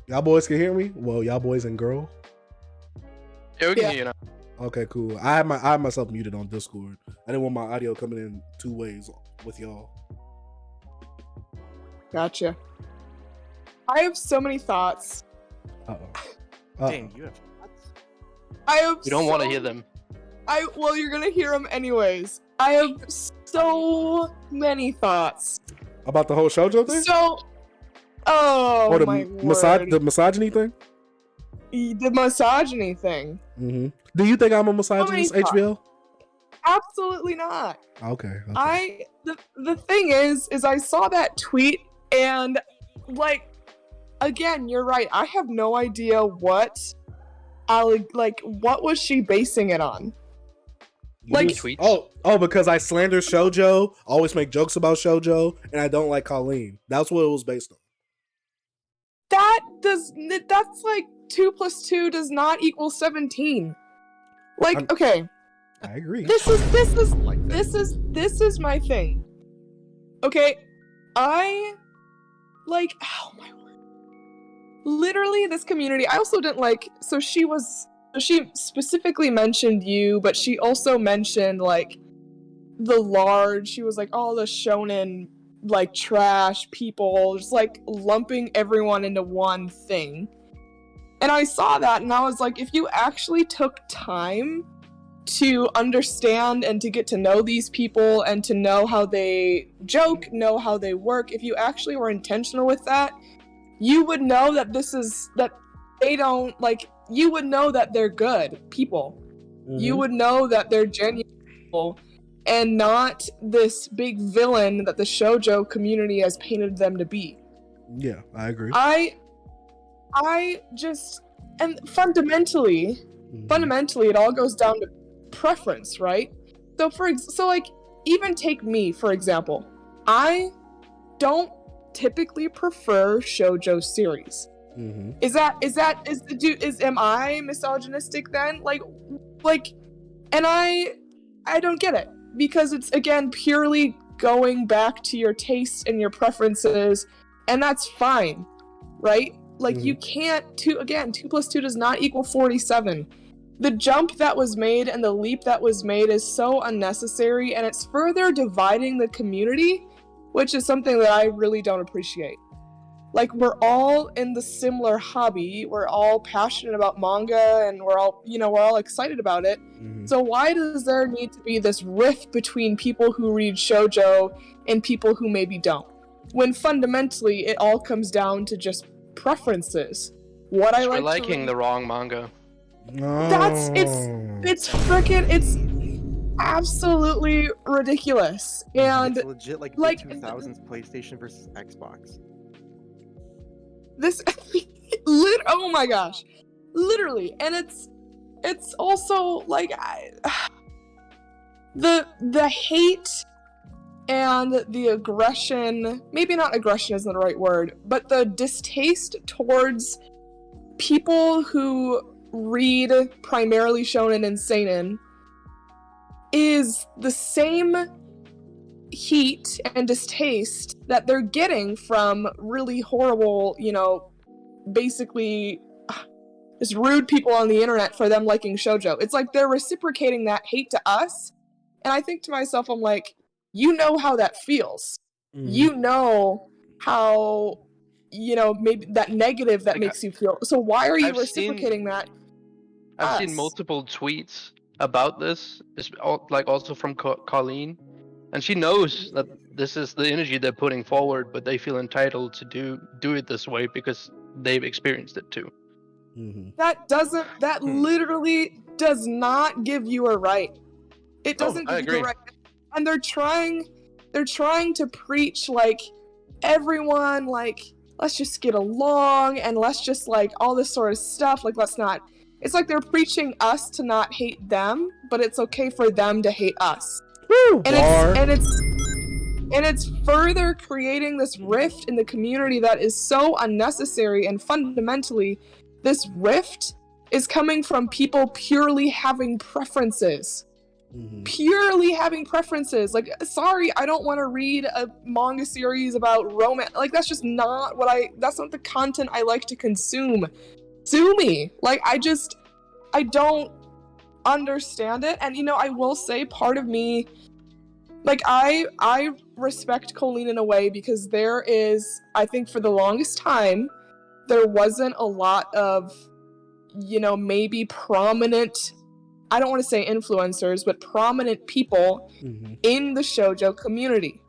Y'all boys can hear me? Well, y'all boys and girl. Yeah, we can hear you now. Okay, cool. I had myself muted on Discord. I didn't want my audio coming in two ways with y'all. Gotcha. I have so many thoughts. Dang, you have thoughts? I have. You don't want to hear them. Well, you're gonna hear them anyways. I have so many thoughts about the whole shoujo thing. So, oh my word. The misogyny thing. The misogyny thing. Mm-hmm. Do you think I'm a misogynist, HBL? Absolutely not. Okay. The thing is I saw that tweet and like, again, you're right. I have no idea what was she basing it on? Like tweets. Oh, because I slander shoujo, always make jokes about shoujo, and I don't like Colleen. That's what it was based on. That's like 2 + 2 does not equal 17. Like, okay. I agree. This is my thing. Okay, oh my word. Literally, this community, I also didn't like, she specifically mentioned you, but she also mentioned, like, she was like, all the shonen, like, trash people, just, like, lumping everyone into one thing. And I saw that, and I was like, if you actually took time to understand and to get to know these people and to know how they joke, know how they work, if you actually were intentional with that, you would know that you would know that they're good people. Mm-hmm. You would know that they're genuine people and not this big villain that the shoujo community has painted them to be. Yeah, I agree. And fundamentally, it all goes down to preference, right? So like, even take me, for example. I don't typically prefer shoujo series. Mm-hmm. Am I misogynistic then? And I don't get it, because it's, again, purely going back to your tastes and your preferences, and that's fine, right? Like, mm-hmm. You can't, 2 + 2 does not equal 47. The jump that was made and the leap that was made is so unnecessary, and it's further dividing the community, which is something that I really don't appreciate. Like, we're all in the similar hobby, we're all passionate about manga, and we're all excited about it. Mm-hmm. So why does there need to be this rift between people who read shoujo and people who maybe don't? When fundamentally it all comes down to just preferences. What I like liking the wrong manga. No. It's absolutely ridiculous. And it's legit like the 2000s PlayStation versus Xbox. This oh my gosh. Literally. And it's also like the hate and the aggression, maybe not aggression isn't the right word, but the distaste towards people who read primarily shonen and seinen is the same heat and distaste that they're getting from really horrible, basically just rude people on the internet for them liking shoujo. It's like they're reciprocating that hate to us, and I think to myself, I'm like, you know how that feels. Mm-hmm. You know how, maybe that negative that makes you feel. So why are you reciprocating that? I've seen multiple tweets about this, also from Colleen, and she knows that this is the energy they're putting forward, but they feel entitled to do it this way because they've experienced it too. Mm-hmm. That literally does not give you a right. It doesn't give you a right. And they're trying to preach, like, everyone, like, let's just get along, and let's just, like, all this sort of stuff, like, let's not. It's like they're preaching us to not hate them, but it's okay for them to hate us. Woo, and it's further creating this rift in the community that is so unnecessary, and fundamentally, this rift is coming from people purely having preferences. purely having preferences. Like, sorry, I don't want to read a manga series about romance. Like, that's just not that's not the content I like to consume. Sue me. Like, I don't understand it. And, I will say part of me, like, I respect Colleen in a way because there is, I think for the longest time, there wasn't a lot of, maybe prominent, I don't want to say influencers, but prominent people in the shoujo community.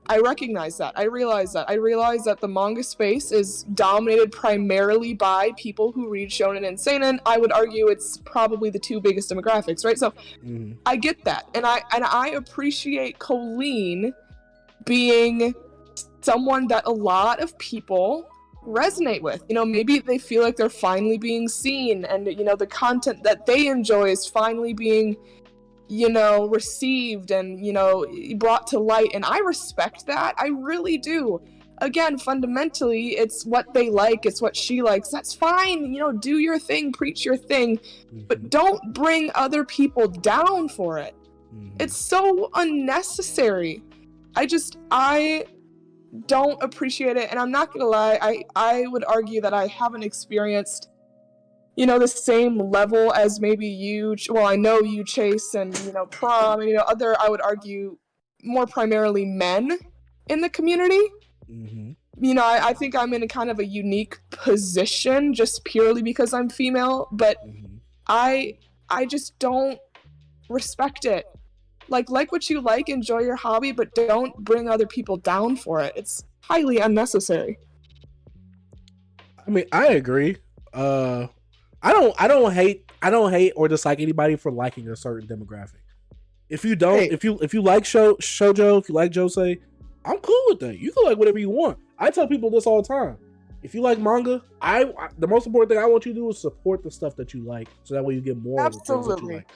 I recognize that. I realize that the manga space is dominated primarily by people who read shonen and seinen. I would argue it's probably the two biggest demographics, right? So I get that. And I appreciate Colleen being someone that a lot of people resonate with. Maybe they feel like they're finally being seen, and the content that they enjoy is finally being received and brought to light, and I respect that. I really do. Again, fundamentally, it's what they like, it's what she likes. That's fine. Do your thing, preach your thing, but don't bring other people down for it. It's so unnecessary. I don't appreciate it, and I'm not gonna lie, I would argue that I haven't experienced the same level as maybe you. Well, I know you, Chase, and Prom, and other, I would argue, more primarily men in the community. I think I'm in a kind of a unique position just purely because I'm female, but I just don't respect it. Like what you like, enjoy your hobby, but don't bring other people down for it. It's highly unnecessary. I mean, I agree. I don't hate or dislike anybody for liking a certain demographic. If you don't, if you like shoujo, if you like josei, I'm cool with that. You can like whatever you want. I tell people this all the time. If you like manga, the most important thing I want you to do is support the stuff that you like, so that way you get more of the things that you like.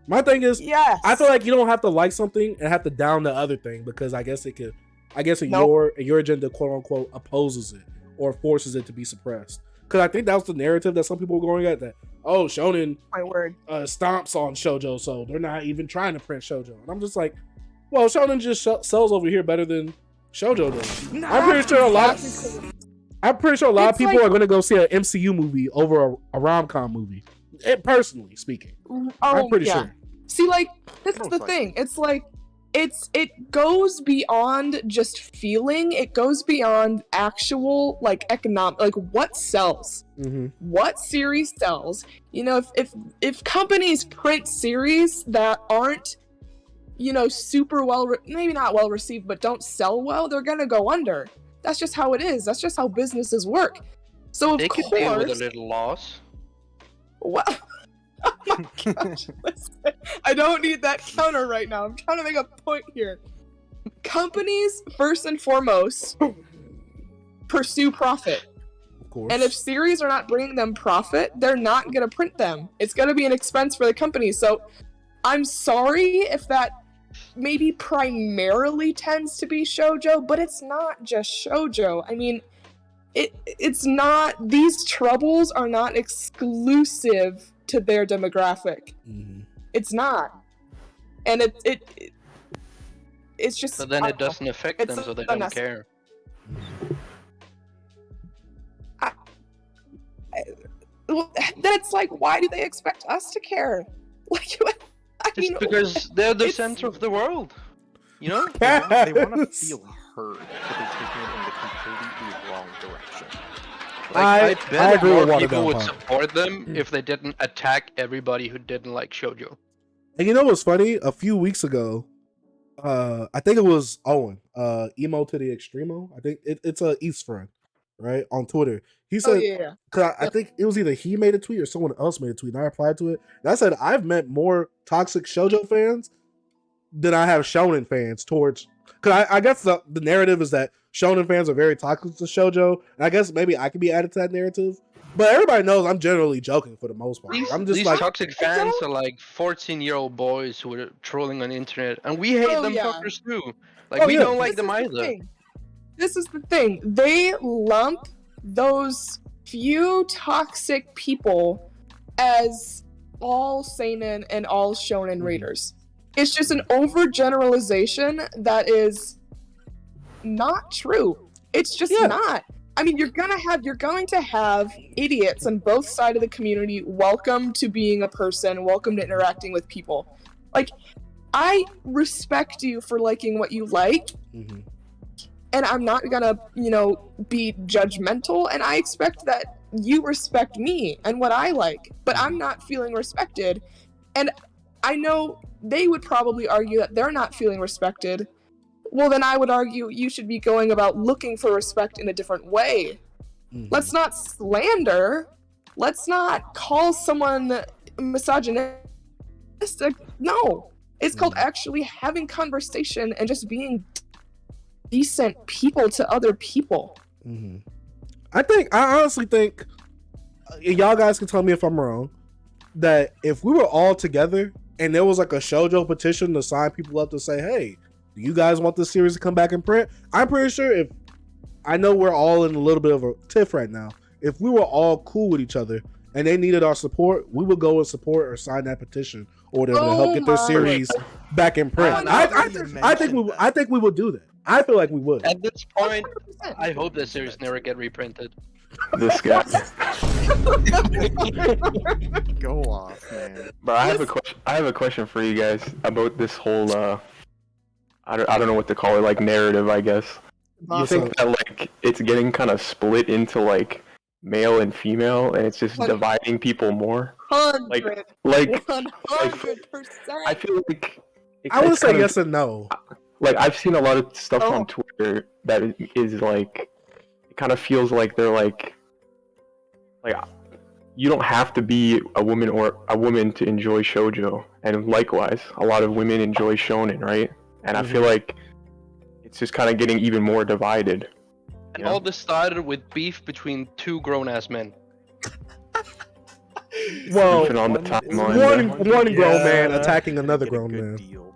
My thing is, I feel like you don't have to like something and have to down the other thing, because I guess your agenda, quote unquote, opposes it or forces it to be suppressed. Because I think that was the narrative that some people were going at, that, shonen stomps on shoujo, so they're not even trying to print shoujo. And I'm just like, well, shonen just sells over here better than shoujo does. I'm pretty sure a lot of people are going to go see an MCU movie over a rom-com movie. Personally speaking, I'm pretty sure. See, like, this is the thing. It's like, it goes beyond just feeling. It goes beyond actual, like, economic, like, what sells, what series sells. If companies print series that aren't, super well, maybe not well received, but don't sell well, they're gonna go under. That's just how it is. That's just how businesses work. So of course, they could deal with a little loss. Well, oh my gosh, listen, I don't need that counter right now. I'm trying to make a point here. Companies, first and foremost, pursue profit. Of course. And if series are not bringing them profit, they're not going to print them. It's going to be an expense for the company. So I'm sorry if that maybe primarily tends to be shoujo, but it's not just shoujo. I mean, it's not, these troubles are not exclusive to their demographic. It's not. And it's just, but then it doesn't affect them, so they don't care. Then it's like, why do they expect us to care? Like, it's because they're the center of the world. They want to feel heard, but they're taking it in the completely wrong direction. I bet more people would support them if they didn't attack everybody who didn't like shoujo. And you know what's funny? A few weeks ago, I think it was Owen, Emo to the Extremo. I think it's a East friend, right, on Twitter. He said, because I think it was either he made a tweet or someone else made a tweet, and I replied to it. And I said, I've met more toxic shoujo fans than I have shonen fans towards. Because I guess the narrative is that shonen fans are very toxic to shoujo, and I guess maybe I could be added to that narrative. But everybody knows I'm generally joking for the most part. These toxic fans are like 14-year-old boys who are trolling on the internet, and we hate them fuckers too. Like, we don't like them either. This is the thing. They lump those few toxic people as all seinen and all shonen readers. It's just an overgeneralization that is not true. It's just not. I mean, you're going to have idiots on both sides of the community. Welcome to being a person. Welcome to interacting with people. Like, I respect you for liking what you like. Mm-hmm. And I'm not gonna, be judgmental. And I expect that you respect me and what I like. But I'm not feeling respected. And I know they would probably argue that they're not feeling respected. Well, then I would argue you should be going about looking for respect in a different way. Mm-hmm. Let's not slander. Let's not call someone misogynistic. No. It's called actually having conversation and just being decent people to other people. Mm-hmm. I honestly think, y'all guys can tell me if I'm wrong, that if we were all together and there was like a Shoujo petition to sign people up to say, hey, do you guys want this series to come back in print? I'm pretty sure I know we're all in a little bit of a tiff right now. If we were all cool with each other and they needed our support, we would go and support or sign that petition or whatever to help get their series back in print. I think we would do that. I feel like we would. At this point, 100%. I hope this series never get reprinted. This guy. Go off, man. But I have a question for you guys about this whole I don't know what to call it, like narrative, I guess. You think that like it's getting kind of split into like male and female, and it's just dividing people more? 100%. I feel like I would say yes and no. Like I've seen a lot of stuff on Twitter that is like, it kind of feels like they're like you don't have to be a woman to enjoy shoujo, and likewise, a lot of women enjoy shonen, right? And I feel like it's just kind of getting even more divided. And all this started with beef between two grown-ass men. Well, on the timeline, one grown man attacking another grown man. Deal.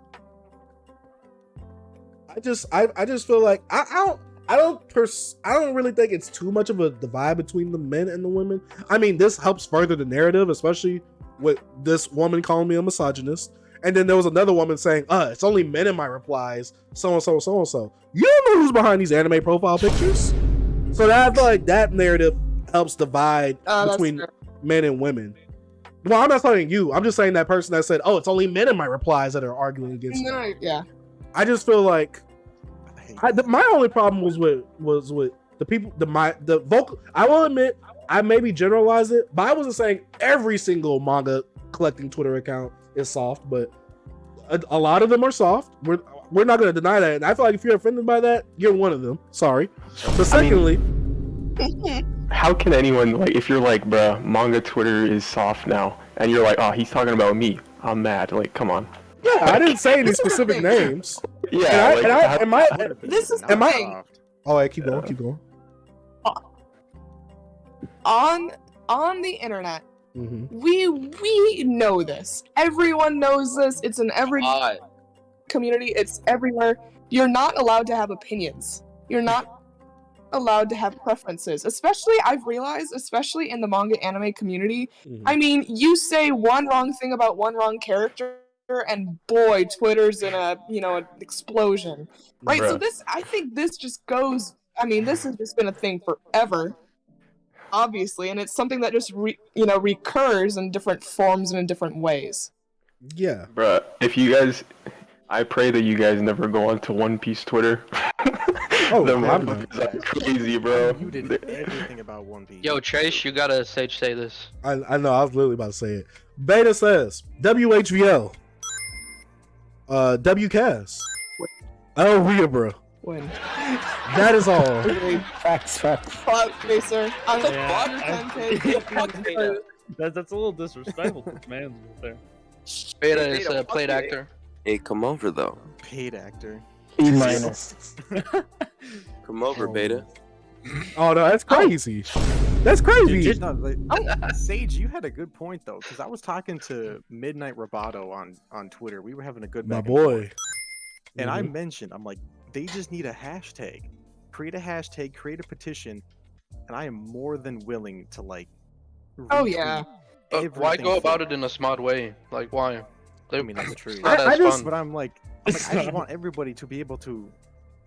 I just feel like I don't really think it's too much of a divide between the men and the women. I mean, this helps further the narrative, especially with this woman calling me a misogynist. And then there was another woman saying, it's only men in my replies, so and so, so and so. You don't know who's behind these anime profile pictures. So I feel like that narrative helps divide between men and women. Well, I'm not saying you. I'm just saying that person that said, it's only men in my replies that are arguing against me. Yeah. I just feel like my only problem was with the people, the vocal. I will admit, I maybe generalized it, but I wasn't saying every single manga collecting Twitter account is soft, but a lot of them are soft. We're not going to deny that, and I feel like if you're offended by that, you're one of them. Sorry. But secondly, how can anyone, like, if you're like, bruh, manga Twitter is soft now, and you're like, he's talking about me, I'm mad. Like, come on. Yeah, I didn't say any specific names. Yeah, this is the thing. Oh, yeah, keep going. On the internet, we know this. Everyone knows this. It's in every community. It's everywhere. You're not allowed to have opinions. You're not allowed to have preferences. Especially, I've realized, especially in the manga anime community. I mean, you say one wrong thing about one wrong character, and boy, Twitter's in an explosion, right? Bruh. So I think this just goes. I mean, this has just been a thing forever, obviously, and it's something that just recurs in different forms and in different ways. Yeah, bruh. I pray that you guys never go onto One Piece Twitter. I'm crazy, bro. You did everything about One Piece. Yo, Chase, you gotta say this. I know. I was literally about to say it. Beta says WHVL. WCAS. Oh, bro. When? That is all. Facts. Fuck me, sir. I'm That's a little disrespectful to commands there. Beta is a played actor. Hey, come over though. Paid actor. E-. Come over, Beta. Oh no, that's crazy. That's crazy. Sage, you had a good point though, because I was talking to Midnight Roboto on Twitter. We were having a good my boy. And I mentioned, I'm like, they just need a hashtag. Create a hashtag, create a petition, and I am more than willing to like. Oh yeah. Why go about it in a smart way? Like why? I mean, that's true. Not I as just- fun. But I'm like, I just want everybody to be able to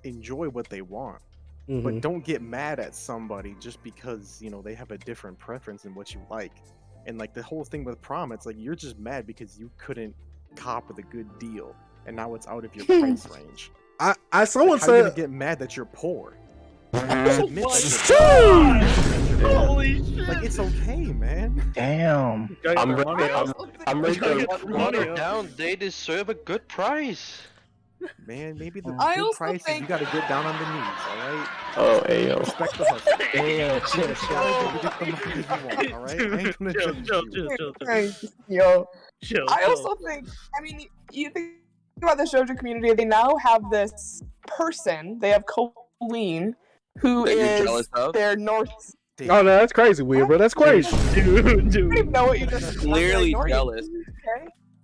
enjoy what they want. Mhm. But don't get mad at somebody just because, you know, they have a different preference in what you like. And like the whole thing with prom, it's like you're just mad because you couldn't cop with a good deal and now it's out of your price range. Someone How are you said gonna get mad that you're poor? Oh Admit my that Shoo! you're poor. Holy shit! Like it's okay, man. Damn. Gotta get I'm their ready. money up. I'm ready Gotta to. get their Water money up. down, they deserve a good price. Man, maybe the I good also price is you think- gotta get down on the knees, alright? Oh, hey yo. Respect the hustle. Hey, chill, You chill. gotta get the money you want, alright? I ain't gonna Chill, judge chill, you. chill, chill, chill, Thanks, yo. chill. I chill. also think, I mean, you think about the shoujo community, they now have this person, they have Colleen, who That you're is jealous of? their north. Oh no, that's crazy, weird, bro. That's crazy. Dude, I don't dude. even know what you just Clearly like, jealous.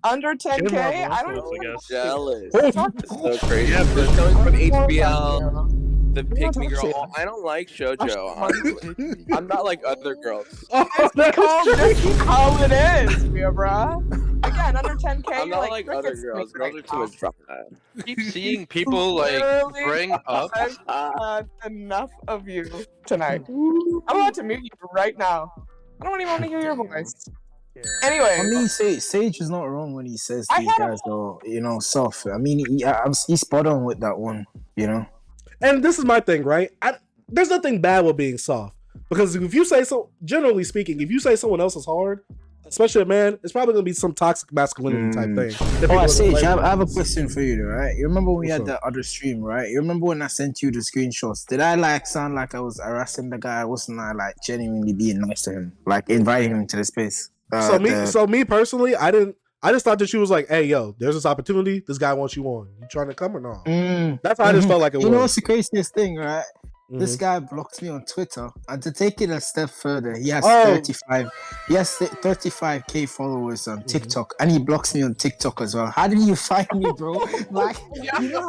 Under Give 10k? him our I don't voice, even I know. guess. Jealous. Oh, It's so crazy. Yeah, They're but- coming from I don't HBL, know. the don't pick me talk girl. shit. Oh, I don't like Shoujo. I'm not like other girls. oh, Just that's call crazy. this how it is, yeah, bruh. Again, under 10k, I'm you're not like other crickets girls. to me Girls right are too now. much drama. Keep seeing people like Literally, bring up. I've had enough of you tonight. I'm about to mute you right now. I don't even want to hear your voice. Anyway, I mean, Sage is not wrong when he says I these had a- guys are, you know, soft. I mean, he's spot on with that one, you know. And this is my thing, right? There's nothing bad with being soft because if you say so, generally speaking, if you say someone else is hard, especially a man, it's probably gonna be some toxic masculinity type thing. that people Oh, are Sage, gonna I have a label. question for you, though, right? You remember when we What's had up? that other stream, right? You remember when I sent you the screenshots? Did I like sound like I was harassing the guy? Wasn't I like genuinely being nice to him, like inviting him to the space? So me personally, I just thought that she was like, "Hey, yo, there's this opportunity. This guy wants you on. You trying to come or not?" That's how I just felt like it You know was. what's the craziest thing, right? This Mhm. guy blocked me on Twitter, and to take it a step further, he has Oh. 35k followers on TikTok, and he blocks me on TikTok as well. How did you find me, bro? Like, you know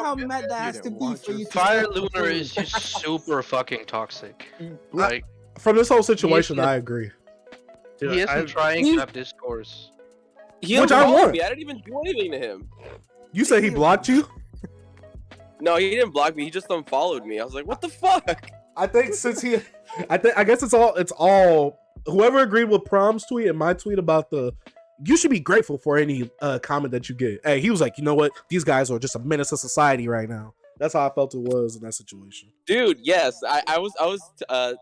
how mad that has to didn't be want for you your to Fire stop Lunar following. is just super fucking toxic. Like From this whole situation, He- I agree. Dude, he isn't I've- trying to have discourse. He Which I unfollowed want. me. I didn't even do anything to him. You say he blocked you? No, he didn't block me. He just unfollowed me. I was like, what the fuck? I think since he, I guess it's all whoever agreed with Prom's tweet and my tweet about you should be grateful for any comment that you get. Hey, he was like, you know what? These guys are just a menace to society right now. That's how I felt it was in that situation. Dude, yes, I was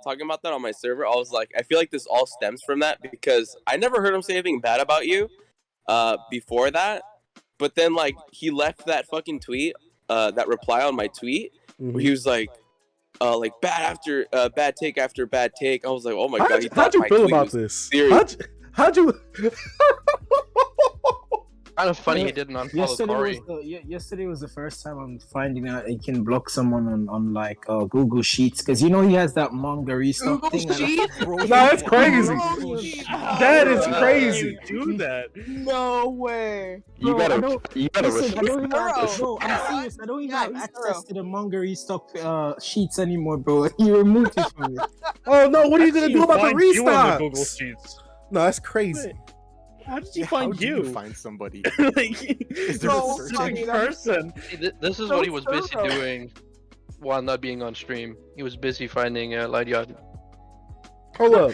talking about that on my server. I was like, I feel like this all stems from that because I never heard him say anything bad about you before that. But then like he left that fucking tweet, that reply on my tweet Mhm. where he was like bad take after bad take. I was like, oh my god, he How'd thought you my feel tweet about was this? serious. How'd you? Kind of funny he didn't unfollow Corey. Yesterday was the first time I'm finding out he can block someone on like Google Sheets because you know he has that manga restock Google thing. and- Sheets? Bro, No, that's crazy. Oh, That is How crazy. do you do that? No way. You Bro, I gotta Listen, respect. I don't even have, thorough. bro, I'm serious. I don't even Yeah, have he's access thorough. to the manga restock sheets anymore, bro. You removed it from me. Oh no! What are you gonna do about the Find you on the Google restocks? Sheets. No, that's crazy. How did you Yeah, find how do you? find somebody? Like, Is there a No, search funny, engine? that's- person. See, this is So what he was busy thorough. doing while not being on stream. He was busy finding Light Yard. Hold up,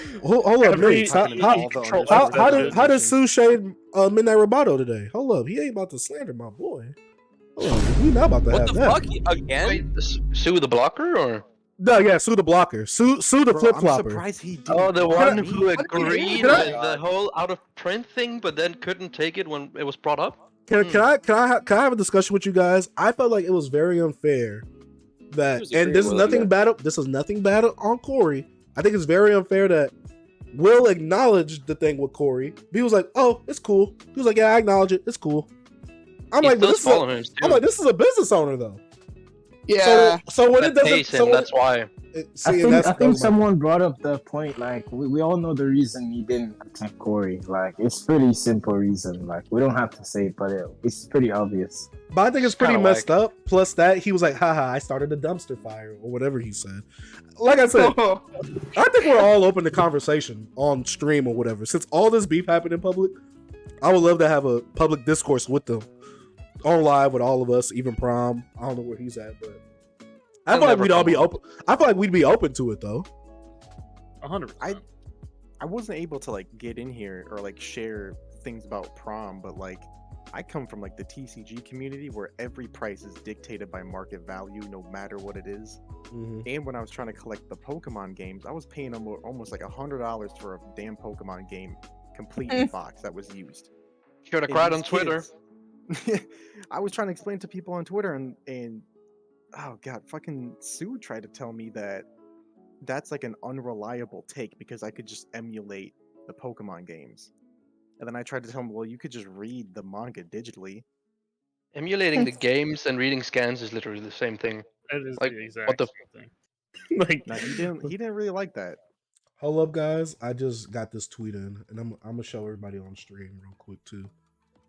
Every- Mace. How does Sue shade Midnight Roboto today? Hold up, he ain't about to slander my boy. Hold on, we not about to What have the that. fuck? Again? Wait, Sue the blocker or? No, yeah, Sue the blocker. Sue the Bro, flip I'm flopper. surprised he didn't. Oh, the block one me. who What do you agreed mean? Can I- with the whole out of print thing, but then couldn't take it when it was brought up. Can I have a discussion with you guys? I felt like it was very unfair that, was and this is agreeing with nothing bad. This is nothing bad on Corey. I think it's very unfair that Will acknowledged the thing with Corey. He was like, "Oh, it's cool." He was like, "Yeah, I acknowledge it. It's cool." I'm He like, "But does this is a, follow him too. I'm like, this is a business owner though." Yeah. So when it That doesn't, pays so him, when that's why. I think someone brought up the point, like, we all know the reason he didn't attack Corey. Like, it's pretty simple reason. Like, we don't have to say it, but it's pretty obvious. But I think it's pretty Kinda messed up. Plus that he was like, "Haha, I started a dumpster fire" or whatever he said. Like I said, I think we're all open to conversation on stream or whatever. Since all this beef happened in public, I would love to have a public discourse with them on live with all of us, even Prom. I don't know where he's at, but I feel like we'd all be open. I feel like we'd be open to it though. 100%. I wasn't able to like get in here or like share things about Prom, but like I come from like the TCG community where every price is dictated by market value, no matter what it is. Mm-hmm. And when I was trying to collect the Pokemon games, I was paying almost like $100 for a damn Pokemon game, complete in box that was used. Should have cried on Twitter. I was trying to explain to people on Twitter, and oh god, fucking Sue tried to tell me that that's like an unreliable take because I could just emulate the Pokemon games. And then I tried to tell him, well, you could just read the manga digitally. Emulating the games and reading scans is literally the same thing. It is Like, the exact what the same thing. Like, Now, he didn't really like that. Hold up, guys. I just got this tweet in, and I'm gonna show everybody on stream real quick too.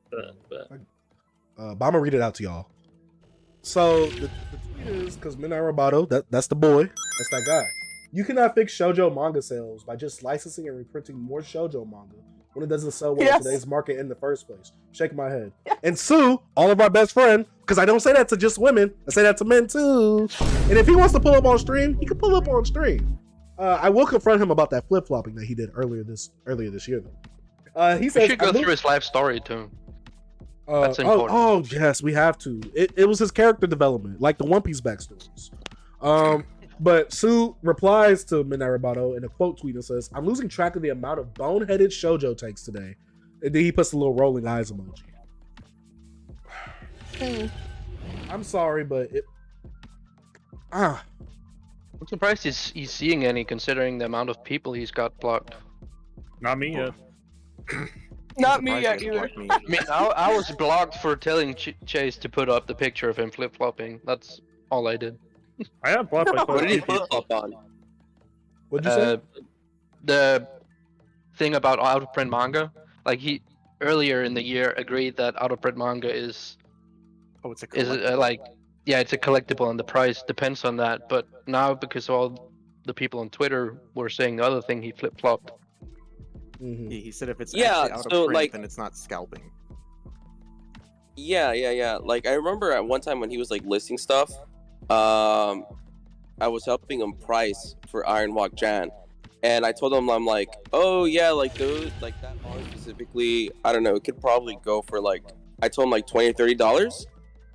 but But I'm gonna read it out to y'all. So the tweet is because Midnight Roboto, that's the boy, that's that guy. You cannot fix shoujo manga sales by just licensing and reprinting more shoujo manga when it doesn't sell well in today's market in the first place. Shake my head. And Sue, all of our best friend, because I don't say that to just women, I say that to men too. And if he wants to pull up on stream, he can pull up on stream. I will confront him about that flip flopping that he did earlier this year though. He says we should go through his life story too. That's important. Oh yes, we have to. It was his character development, like the One Piece backstories. But Sue replies to Midnight Roboto in a quote tweet and says, "I'm losing track of the amount of boneheaded shoujo takes today." And then he puts a little rolling eyes emoji. I'm sorry, but I'm surprised he's seeing any, considering the amount of people he's got blocked. not me yet. Not me yet either. I mean, I was blocked for telling Chase to put up the picture of him flip flopping. That's all I did. I got blocked by What did he quite a flip few. flop on? what'd you say? The thing about out of print manga, like he earlier in the year agreed that out of print manga is Oh, it's a like, yeah, it's a collectible and the price depends on that. But now, because all the people on Twitter were saying the other thing, he flip flopped. Mhm. He said if it's Yeah, actually out so, of print, like- then it's not scalping. Yeah. Like I remember at one time when he was like listing stuff, I was helping him price for Iron Walk Jan, and I told him, I'm like, oh yeah, like those, like that manga specifically, I don't know, it could probably go for like, I told him like $20 or $30,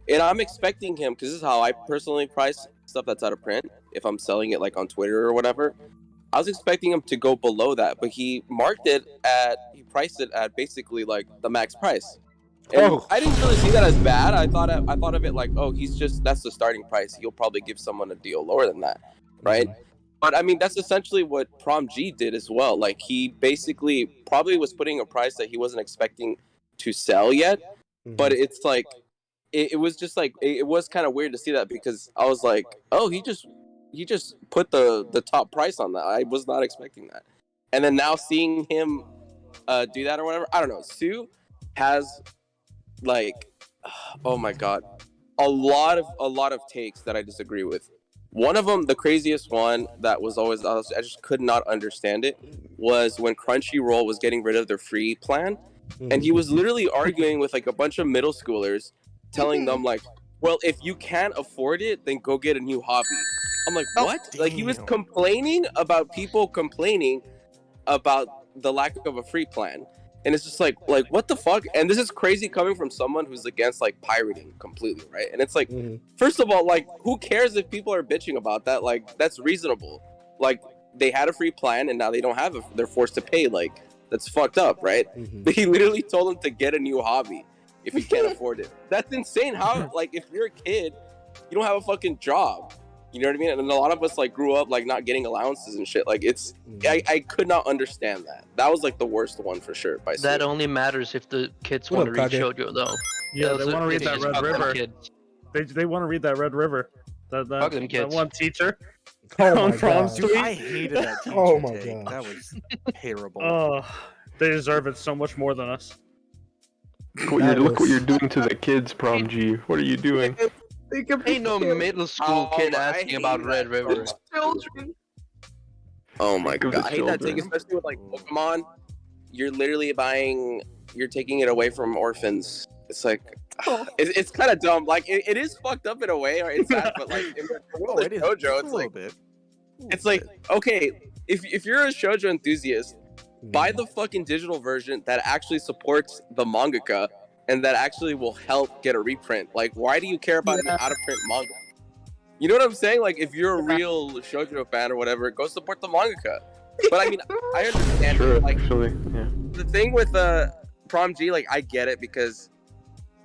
and I'm expecting him, because this is how I personally price stuff that's out of print if I'm selling it like on Twitter or whatever. I was expecting him to go below that, but he priced it at basically like the max price. And Oh. I didn't really see that as bad. I thought of it like, oh, that's the starting price. He'll probably give someone a deal lower than that, right? But I mean, that's essentially what Prom G did as well. Like he basically probably was putting a price that he wasn't expecting to sell yet. But it's like, it was just like, it was kind of weird to see that, because I was like, oh, he just put the top price on that. I was not expecting that. And then now seeing him do that or whatever, I don't know. Sue has like, oh my god, a lot of takes that I disagree with. One of them, the craziest one that was always, I just could not understand it, was when Crunchyroll was getting rid of their free plan, and he was literally arguing with like a bunch of middle schoolers, telling them like, well, if you can't afford it, then go get a new hobby. I'm like, what? Like he was complaining about people complaining about the lack of a free plan. And it's just like what the fuck? And this is crazy coming from someone who's against like pirating completely, right? And it's like, first of all, like who cares if people are bitching about that? Like that's reasonable. Like they had a free plan and now they don't have it. They're forced to pay. Like that's fucked up, right? He literally told them to get a new hobby if you can't afford it. That's insane. How, like, if you're a kid, you don't have a fucking job. You know what I mean? And a lot of us like grew up like not getting allowances and shit. Like it's, I could not understand that. That was like the worst one for sure. By That only matters if the kids want to read shoujo, though. Yeah, they want to read that Red River. They want to read that Red River. That one teacher. Oh my Prom god. Dude, I hated that teacher Oh my take. god. That was terrible. Oh, they deserve it so much more than us. Look what you're doing to the kids, Prom G. What are you doing? Ain't no middle school kid asking about Red River. Children. Oh my Think of god, the I hate that take, children. especially with like Pokemon. You're literally buying you're taking it away from orphans. It's like it's kind of dumb. Like it is fucked up in a way, or it's sad, but like in the world of shoujo, it's like it's like okay, if you're a shoujo enthusiast, buy the fucking digital version that actually supports the mangaka and that actually will help get a reprint. Like, why do you care about an out of print manga? You know what I'm saying? Like, if you're a real shoujo fan or whatever, go support the mangaka. But I mean, I understand. Sure, like, actually, yeah. The thing with Prom G, like, I get it because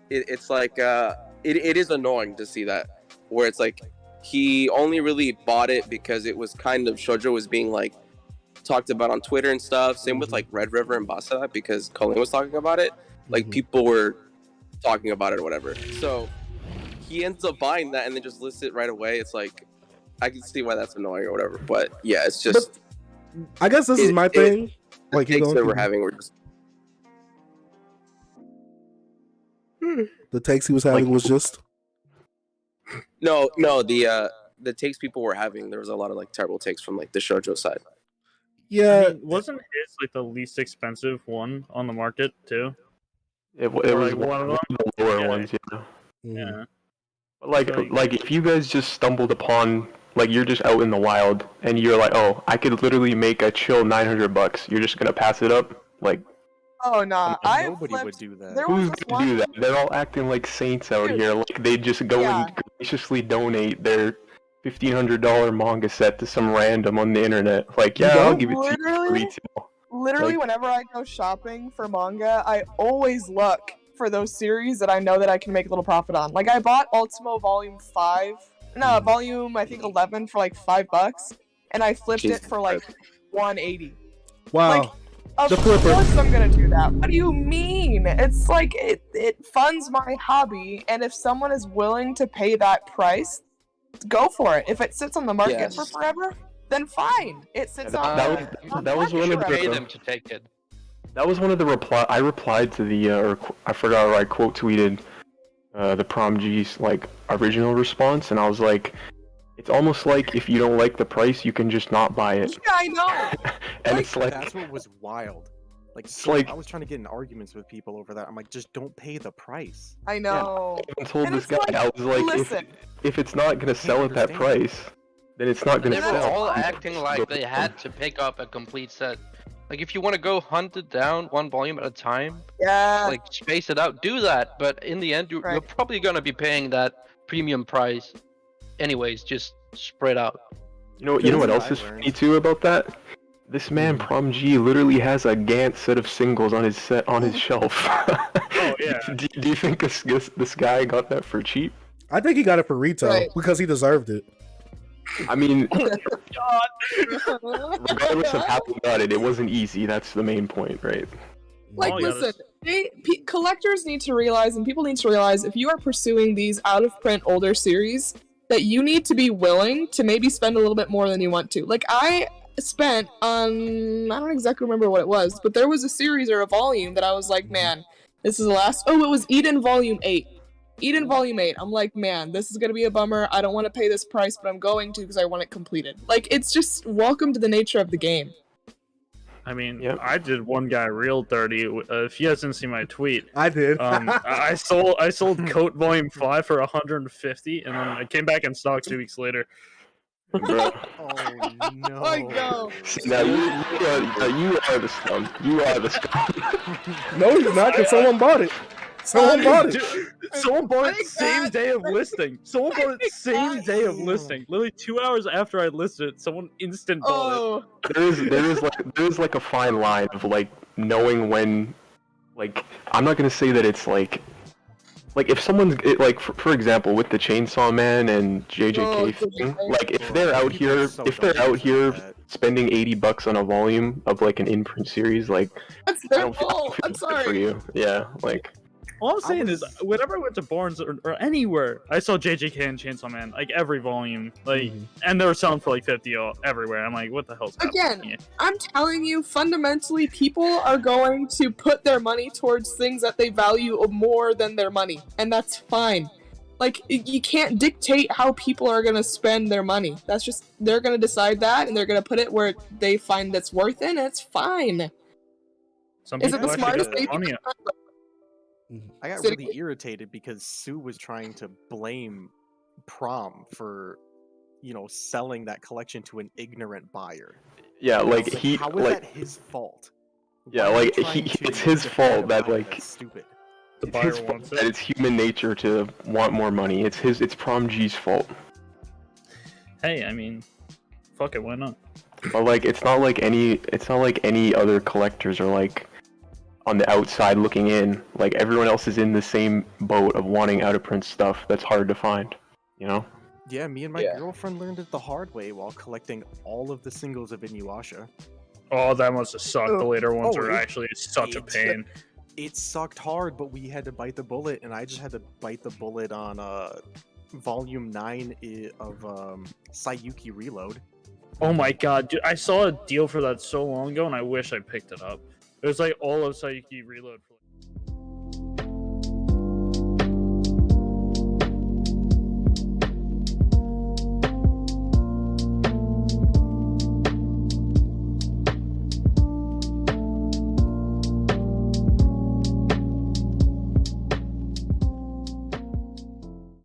it's like it is annoying to see that, where it's like he only really bought it because it was kind of shoujo was being like talked about on Twitter and stuff. Same with like Red River and Basa, because Colleen was talking about it. Like people were talking about it or whatever. So he ends up buying that and then just lists it right away. It's like I can see why that's annoying or whatever. But yeah, it's just. But I guess this is my thing. Like the takes that we're having, we're just. The takes he was having was just. No, the takes people were having, there was a lot of like terrible takes from like the shoujo side. Yeah, I mean, wasn't his like the least expensive one on the market too? It was like one of the lower ones, yeah. Yeah. Like if you guys just stumbled upon, like you're just out in the wild and you're like, oh, I could literally make a chill $900. You're just gonna pass it up, like. Oh no, nobody would do that. Who's gonna do that? They're all acting like saints out here. Like they just go and graciously donate their $1,500 manga set to some random on the internet. Like, yeah, I'll give it to you for retail. Literally, whenever I go shopping for manga, I always look for those series that I know that I can make a little profit on. Like I bought Ultimo Volume 5, Volume I think 11 for like $5, and I flipped it for like $180. Wow. Like, of course I'm gonna do that. What do you mean? It's like it funds my hobby, and if someone is willing to pay that price, go for it. If it sits on the market for forever, then fine. It sits on. That was one of the. Pay them to take it. That was one of the I replied to the or I forgot, or I quote tweeted the Prom G's like original response, and I was like, it's almost like if you don't like the price, you can just not buy it. Yeah, I know. And like, it's like that's what was wild. Like, I was trying to get in arguments with people over that. I'm like, just don't pay the price. I know. I told this guy, I was like, if it's not gonna sell at that price, then it's not gonna sell. They were all acting like they had to pick up a complete set. Like, if you want to go hunt it down one volume at a time, like space it out, do that. But in the end, you're probably gonna be paying that premium price, anyways. Just spread out. You know what else is funny too about that? This man Prom G literally has a Gantt set of singles on his shelf. Oh yeah. Do you think this guy got that for cheap? I think he got it for retail because he deserved it. I mean, regardless of how he got it, it wasn't easy. That's the main point, right? Like, listen, collectors need to realize, and people need to realize, if you are pursuing these out-of-print older series, that you need to be willing to maybe spend a little bit more than you want to. Like, I spent on, I don't exactly remember what it was, but there was a series or a volume that I was like, man, this is the last. Oh, it was Eden Volume 8. Eden Volume 8. I'm like, man, this is gonna be a bummer. I don't want to pay this price, but I'm going to because I want it completed. Like, it's just welcome to the nature of the game. I mean, I did one guy real dirty. If you guys didn't see my tweet, I did. I sold Coat Volume 5 for $150, and then I came back in stock 2 weeks later. Oh no! I know. Now you are the scum. You are the scum. No, you're not, because someone bought it. Someone bought it. Someone bought it same day of listing. Someone bought it same day of listing. Literally 2 hours after I listed it, someone instant bought it. There is like a fine line of like knowing when, like, I'm not gonna say that it's like if someone's like for example with the Chainsaw Man and JJK thing, like if they're out here spending $80 on a volume of like an in-print series, like that's their fault. I'm sorry for you. Yeah, like. All I'm saying is, whenever I went to Barnes or anywhere, I saw JJK and Chainsaw Man, like every volume, like, and they were selling for like $50 everywhere. I'm like, what the hell's happening? I'm telling you, fundamentally, people are going to put their money towards things that they value more than their money, and that's fine. Like, you can't dictate how people are gonna spend their money. That's just, they're gonna decide that, and they're gonna put it where they find that's worth it, and it's fine. Some Is it people the actually smartest get thing? money. I got Say it really irritated because Sue was trying to blame Prom for, selling that collection to an ignorant buyer. Yeah, And I like was he how is like that his fault? yeah, Why are you like trying to it's his defend fault a that buyer? like That's stupid. The it's his buyer fault wants that it. it's human nature to want more money. It's Prom G's fault. Hey, I mean, fuck it, why not? But like it's not like any other collectors are like on the outside looking in. Like everyone else is in the same boat of wanting out of print stuff that's hard to find, you know? Yeah, me and my Yeah. girlfriend learned it the hard way while collecting all of the singles of Inuyasha. Oh, that must have sucked. The later ones Oh, are it- actually such a it- pain. It sucked hard, but we had to bite the bullet, and I just had to bite the bullet on volume 9 of Sayuki Reload. Oh my god, dude, I saw a deal for that so long ago, and I wish I picked it up. It was like all of Sayuki Reload for